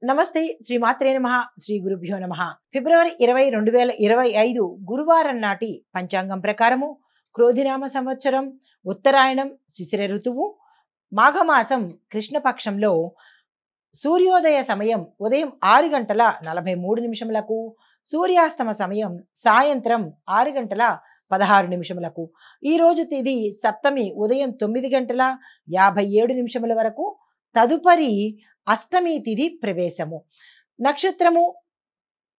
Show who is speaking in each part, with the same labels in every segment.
Speaker 1: నమస్తే శ్రీ మాత్రే నమః శ్రీ గురుభ్యో నమః ఫిబ్రవరి 20 2025 గురువారం నాటి పంచాంగం ప్రకారము క్రోధినామ సంవత్సరం ఉత్తరాయణం శిశిర ఋతువు మాఘమాసం కృష్ణపక్షంలో సూర్యోదయ సమయం ఉదయం 6 గంటల 43 నిమిషములకు సూర్యాస్తమ సమయం సాయంత్రం 6 గంటల 16 నిమిషములకు ఈ రోజు తిది సప్తమి ఉదయం 9 గంటల 57 నిమిషముల వరకు తదుపరి అష్టమి తిథి ప్రవేశము నక్షత్రము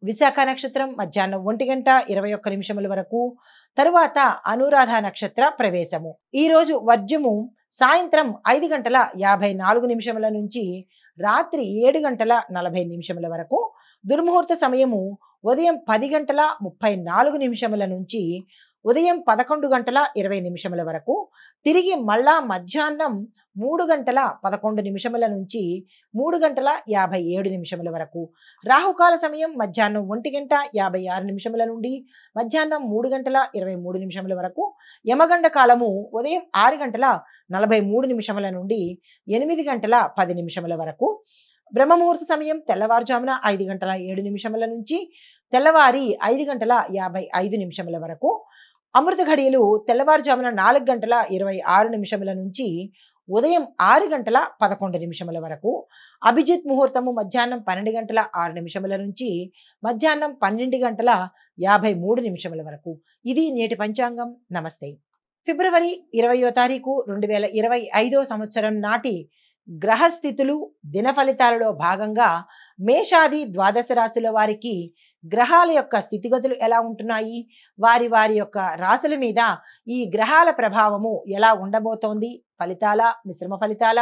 Speaker 1: విశాఖ నక్షత్రం మధ్యాహ్నం 1 గంట 21 నిమిషముల వరకు తరువాత అనురాధ నక్షత్ర ప్రవేశము ఈ రోజు వర్జ్యము సాయంత్రం 5 గంటల 54 నిమిషముల నుంచి రాత్రి 7 గంటల 40 నిమిషముల వరకు దుర్ముహూర్త సమయము ఉదయం 10 గంటల 34 నిమిషముల నుంచి ఉదయం 11 గంటల 20 నిమిషముల వరకు తిరిగి మళ్ళా మధ్యాహ్నం 3 గంటల 11 నిమిషముల నుంచి 3 గంటల 57 నిమిషముల వరకు రాహుకాల సమయం మధ్యాహ్నం 1 గంట 56 నిమిషముల నుండి మధ్యాహ్నం 3 గంటల 23 నిమిషముల వరకు యమగండ కాలము ఉదయం 6 గంటల 43 నిమిషముల నుండి 8 గంటల 10 నిమిషముల వరకు బ్రహ్మముహూర్త సమయం తెల్లవారుజామున 5 గంటల 7 నిమిషముల నుంచి తెల్లవారి 5 గంటల 55 నిమిషముల వరకు అమృత ఘడియలు తెల్లవారుజామున 4 గంటల 26 నిమిషముల నుంచి ఉదయం 6 గంటల 11 నిమిషముల వరకు అభిజిత్ ముహూర్తము మధ్యాహ్నం 12 గంటల 6 నిమిషముల నుంచి మధ్యాహ్నం 12 గంటల 53 నిమిషముల వరకు ఇది నేటి పంచాంగం. నమస్తే. ఫిబ్రవరి 20వ తారీఖు 2025 సంవత్సరం నాటి గ్రహస్థితులు దిన ఫలితాలలో భాగంగా మేషాది ద్వాదశ రాశుల వారికి గ్రహాల యొక్క స్థితిగతులు ఎలా ఉంటున్నాయి, వారి వారి యొక్క రాశుల మీద ఈ గ్రహాల ప్రభావము ఎలా ఉండబోతోంది, ఫలితాల మిశ్రమ ఫలితాల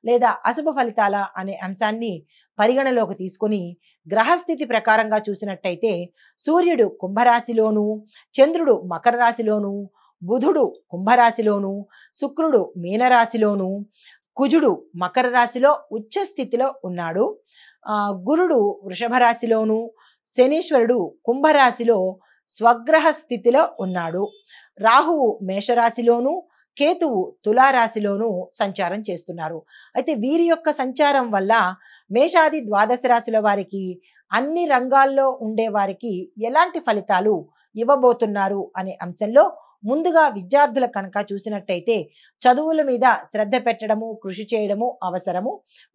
Speaker 1: లేదా అశుభ ఫలితాల అనే అంశాన్ని పరిగణలోకి తీసుకుని గ్రహస్థితి ప్రకారంగా చూసినట్టయితే సూర్యుడు కుంభరాశిలోను, చంద్రుడు మకర రాశిలోను, బుధుడు కుంభరాశిలోను, శుక్రుడు మీనరాశిలోను, కుజుడు మకర రాశిలో ఉచ్చ స్థితిలో ఉన్నాడు, గురుడు వృషభ రాశిలోను, శనీశ్వరుడు కుంభరాశిలో స్వగ్రహ స్థితిలో ఉన్నాడు, రాహువు మేషరాశిలోను, కేతువు తులారాశిలోను సంచారం చేస్తున్నారు. అయితే వీరి యొక్క సంచారం వల్ల మేషాది ద్వాదశ రాశుల వారికి అన్ని రంగాల్లో ఉండే వారికి ఎలాంటి ఫలితాలు ఇవ్వబోతున్నారు అనే అంశంలో ముందుగా విద్యార్థుల కనుక చూసినట్టయితే చదువుల మీద శ్రద్ధ పెట్టడము, కృషి చేయడము అవసరము.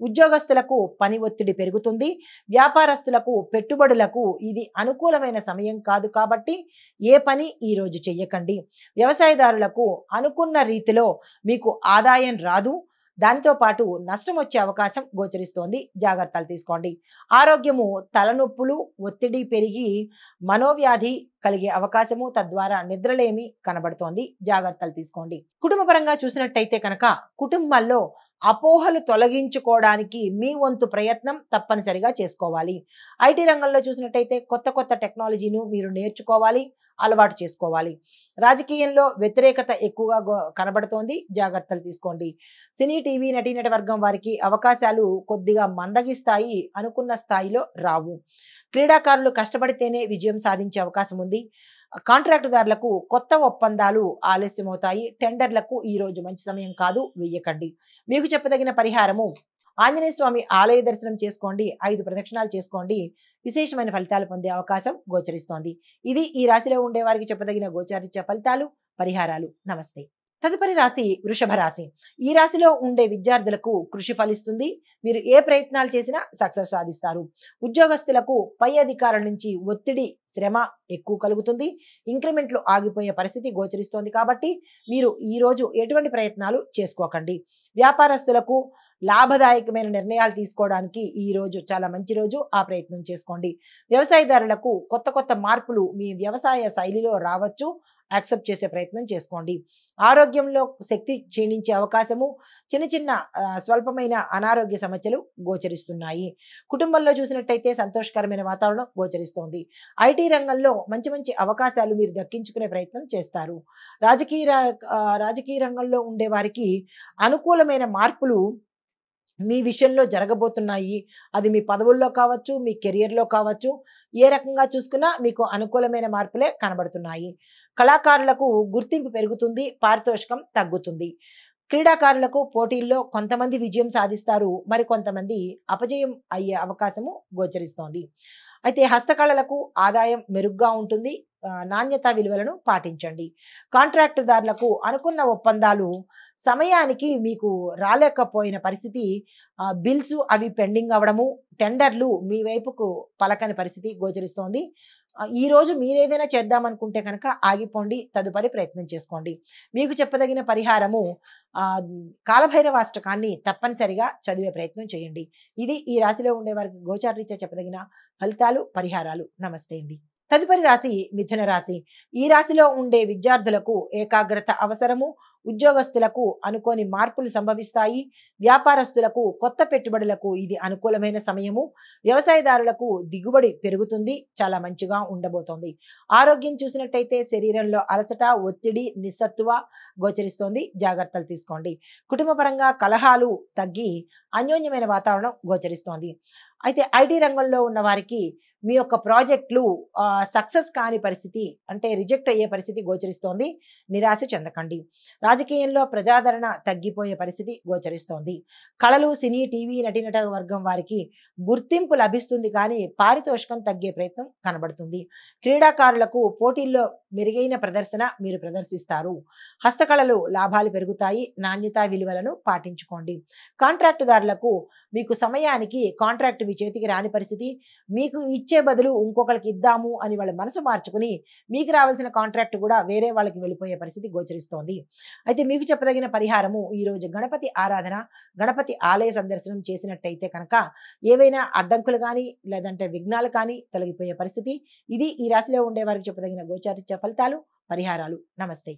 Speaker 1: ఉద్యోగస్తులకు పని ఒత్తిడి పెరుగుతుంది. వ్యాపారస్తులకు పెట్టుబడులకు ఇది అనుకూలమైన సమయం కాదు కాబట్టి ఏ పని ఈరోజు చెయ్యకండి. వ్యవసాయదారులకు అనుకున్న రీతిలో మీకు ఆదాయం రాదు, దాంతో పాటు నష్టం వచ్చే అవకాశం గోచరిస్తోంది, జాగ్రత్తలు తీసుకోండి. ఆరోగ్యము తలనొప్పులు, ఒత్తిడి పెరిగి మనోవ్యాధి కలిగే అవకాశము, తద్వారా నిద్రలేమి కనబడుతోంది, జాగ్రత్తలు తీసుకోండి. కుటుంబపరంగా చూసినట్టయితే కనుక కుటుంబాల్లో అపోహలు తొలగించుకోవడానికి మీ వంతు ప్రయత్నం తప్పనిసరిగా చేసుకోవాలి. ఐటీ రంగంలో చూసినట్టయితే కొత్త కొత్త టెక్నాలజీను మీరు నేర్చుకోవాలి, అలవాటు చేసుకోవాలి. రాజకీయంలో వ్యతిరేకత ఎక్కువగా కనబడుతోంది, జాగ్రత్తలు తీసుకోండి. సినీ టీవీ నటీనట వర్గం వారికి అవకాశాలు కొద్దిగా మందగిస్తాయి, అనుకున్న స్థాయిలో రావు. క్రీడాకారులు కష్టపడితేనే విజయం సాధించే అవకాశం ఉంది. కాంట్రాక్టుదారులకు కొత్త ఒప్పందాలు ఆలస్యమవుతాయి. టెండర్లకు ఈ రోజు మంచి సమయం కాదు, వెయ్యకండి. మీకు చెప్పదగిన పరిహారము ఆంజనేయ స్వామి ఆలయ దర్శనం చేసుకోండి, 5 ప్రదక్షిణాలు చేసుకోండి, విశేషమైన ఫలితాలు పొందే అవకాశం గోచరిస్తోంది. ఇది ఈ రాశిలో ఉండే వారికి చెప్పదగిన గోచారిత్య ఫలితాలు, పరిహారాలు. నమస్తే. తదుపరి రాశి వృషభ రాశి. ఈ రాశిలో ఉండే విద్యార్థులకు కృషి ఫలిస్తుంది. మీరు ఏ ప్రయత్నాలు చేసినా సక్సెస్ సాధిస్తారు. ఉద్యోగస్తులకు పై అధికారుల నుంచి ఒత్తిడి, శ్రమ ఎక్కువ కలుగుతుంది. ఇంక్రిమెంట్లు ఆగిపోయే పరిస్థితి గోచరిస్తోంది కాబట్టి మీరు ఈ రోజు ఎటువంటి ప్రయత్నాలు చేసుకోకండి. వ్యాపారస్తులకు లాభదాయకమైన నిర్ణయాలు తీసుకోవడానికి ఈ రోజు చాలా మంచి రోజు, ఆ ప్రయత్నం చేసుకోండి. వ్యవసాయదారులకు కొత్త కొత్త మార్పులు మీ వ్యవసాయ శైలిలో రావచ్చు, యాక్సెప్ట్ చేసే ప్రయత్నం చేసుకోండి. ఆరోగ్యంలో శక్తి క్షీణించే అవకాశము, చిన్న చిన్న స్వల్పమైన అనారోగ్య సమస్యలు గోచరిస్తున్నాయి. కుటుంబంలో చూసినట్టయితే సంతోషకరమైన వాతావరణం గోచరిస్తోంది. ఐటీ రంగంలో మంచి మంచి అవకాశాలు మీరు దక్కించుకునే ప్రయత్నం చేస్తారు. రాజకీయ రంగంలో ఉండే వారికి అనుకూలమైన మార్పులు మీ విషయంలో జరగబోతున్నాయి. అది మీ పదవుల్లో కావచ్చు, మీ కెరియర్లో కావచ్చు, ఏ రకంగా చూసుకున్నా మీకు అనుకూలమైన మార్పులే కనబడుతున్నాయి. కళాకారులకు గుర్తింపు పెరుగుతుంది, పారితోషికం తగ్గుతుంది. క్రీడాకారులకు పోటీల్లో కొంతమంది విజయం సాధిస్తారు, మరి కొంతమంది అపజయం అయ్యే అవకాశము గోచరిస్తోంది. అయితే హస్తకళలకు ఆదాయం మెరుగ్గా ఉంటుంది. నాణ్యత విలువలను పాటించండి. కాంట్రాక్టుదారులకు అనుకున్న ఒప్పందాలు సమయానికి మీకు రాలేకపోయిన పరిస్థితి, బిల్స్ అవి పెండింగ్ అవ్వడము, టెండర్లు మీ వైపుకు పలకని పరిస్థితి గోచరిస్తోంది. ఈ రోజు మీరేదైనా చేద్దామనుకుంటే కనుక ఆగిపోండి. తదుపరి ప్రయత్నం చేసుకోండి. మీకు చెప్పదగిన పరిహారము, కాలభైరవాష్టకాన్ని తప్పనిసరిగా చదివే ప్రయత్నం చేయండి. ఇది ఈ రాశిలో ఉండే వారికి గోచారరీత్యా చెప్పదగిన ఫలితాలు, పరిహారాలు. నమస్తే అండి. తదుపరి రాశి మిథున రాశి. ఈ రాశిలో ఉండే విద్యార్థులకు ఏకాగ్రత అవసరము. ఉద్యోగస్తులకు అనుకోని మార్పులు సంభవిస్తాయి. వ్యాపారస్తులకు కొత్త పెట్టుబడులకు ఇది అనుకూలమైన సమయము. వ్యవసాయదారులకు దిగుబడి పెరుగుతుంది. చాలా మంచిగా ఉండబోతోంది. ఆరోగ్యం చూసినట్టయితే శరీరంలో అలసట, ఒత్తిడి, నిస్సత్తువ గోచరిస్తోంది. జాగ్రత్తలు తీసుకోండి. కుటుంబపరంగా కలహాలు తగ్గి అన్యోన్యమైన వాతావరణం గోచరిస్తోంది. అయితే ఐటీ రంగంలో ఉన్న వారికి మీ యొక్క ప్రాజెక్టులు సక్సెస్ కాని పరిస్థితి, అంటే రిజెక్ట్ అయ్యే పరిస్థితి గోచరిస్తోంది. నిరాశ చెందకండి. రాజకీయంలో ప్రజాదరణ తగ్గిపోయే పరిస్థితి గోచరిస్తోంది. కళలు, సినీ, టీవీ నటీనట వర్గం వారికి గుర్తింపు లభిస్తుంది, కానీ పారితోషికం తగ్గే ప్రయత్నం కనబడుతుంది. క్రీడాకారులకు పోటీల్లో మెరుగైన ప్రదర్శన మీరు ప్రదర్శిస్తారు. హస్తకళలు లాభాలు పెరుగుతాయి. నాణ్యతా విలువలను పాటించుకోండి. కాంట్రాక్టుదారులకు మీకు సమయానికి కాంట్రాక్ట్ మీ చేతికి రాని పరిస్థితి, మీకు ఇచ్చే బదులు ఇంకొకరికి ఇద్దాము అని వాళ్ళ మనసు మార్చుకుని మీకు రావాల్సిన కాంట్రాక్ట్ కూడా వేరే వాళ్ళకి వెళ్ళిపోయే పరిస్థితి గోచరిస్తోంది. అయితే మీకు చెప్పదగిన పరిహారము, ఈరోజు గణపతి ఆరాధన, గణపతి ఆలయ సందర్శనం చేసినట్టయితే కనుక ఏవైనా అడ్డంకులు కానీ లేదంటే విఘ్నాలు కానీ తొలగిపోయే పరిస్థితి. ఇది ఈ రాశిలో ఉండే వారికి చెప్పదగిన గోచారిత్య ఫలితాలు, పరిహారాలు. నమస్తే.